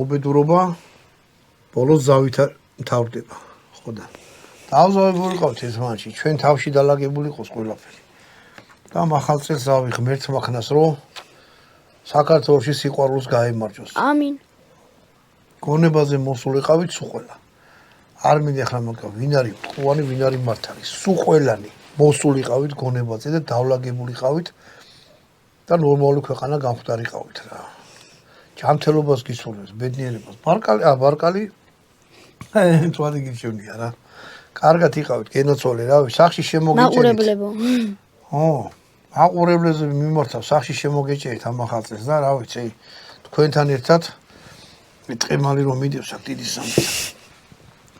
უბედურობა ბოლოს ზავით მთავრდება, ხო და დავზავებული ყავთ ერთმანეთში, ჩვენ თავში დალაგებული იყოს ყველაფერი. და ახალ წელს ზავი ღმერთს მაქნას, რომ საქართველოში სიყვარულს გაემარჯოს. ამინ. გონებაზე მოსულიყავით სულ ყველა. არ მინდა ახლა მაგა ვინ არის მტყუარი, ვინ არის მართალი. სულ ყველანი მოსულიყავით გონებაზე და დავლაგებულიყავით და ნორმალური ქვეყანა გამختارიყავით რა. ჯანმრთელობას გისურვებს, ბედნიერებას. ბარკალი თვალი გიჩვენია რა. კარგად იყავით, გენოცვალე, რავი, სახში შემოგეჭერით. მაყურებლებო. ო, მაყურებლებზე მიმართავ, სახში შემოგეჭერით ამ ახალ წელს და რა ვიცი, თქვენთან ერთად მიტყემალი რომ მიდევს აქ დიდი სამწა.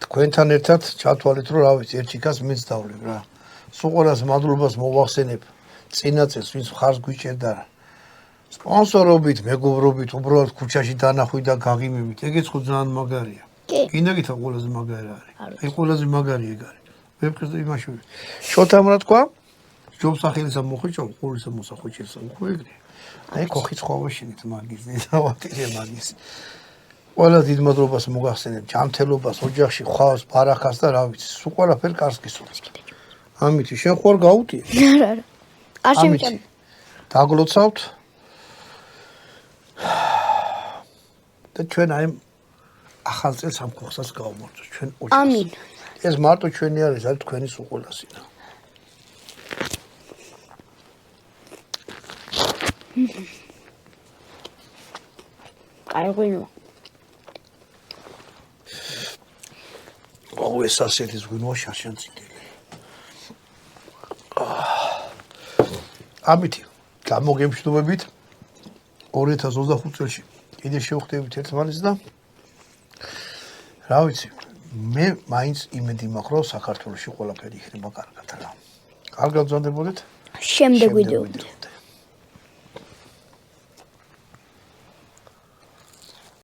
თქვენთან ერთად ჩათვალეთ რომ რა ვიცი, ერთ ჩიქას მეც დავლებ რა. სულ ყველას მადლობას მოვახსენებ წინა წელს, ვინც ხარს გვიჭერდა. სპონსორობით, მეგობრობით, უბრალოდ ქუჩაში დანახვით და გაღიმებით, ეგეც ხო ძალიან მაგარია. გინდა გითხრა ყველაზე მაგარი არის. ეს ყველაზე მაგარი ეგ არის. ვებქეს და იმაში. შოთამ რა თქვა? ჯობსახელისა მოხვიჭო, ყურისა მოსახვიჭესა, უკვე ეგრე. აი ხოხი ცხოვრებაშინით მაგის, დავატირე მაგის. ყველა დიდ მადლობას მოგახსენებ, ჯანმრთელობას, ოჯახში ხავს, ბარახას და რა ვიცი, სულ ყველაფერი კარს გისურვებს. ამით შენ ხوار გაუტიე? არა. არ შემჭამ. დაგლოცავთ. და ჩვენ აი ახალ წელს ამ ხოხსაც გავმარჯვოთ ჩვენ ოჯახს. ამინ. ეს მარტო ჩვენი არის, არის თქვენი სულ ყველასინა. აი ღვინო. აუ ეს ასეთის ღვინო შაშანციტელი. ამით გამოგემშვიდობებით 2025 წელში კიდე შევხვდებით ერთმანეთს და რა ვიცი, მე მაინც იმედი მაქვს, რომ საქართველოში ყველაფერი იქნება კარგად რა. კარგად ვზარდებოდეთ? შემდეგ ვიდეო.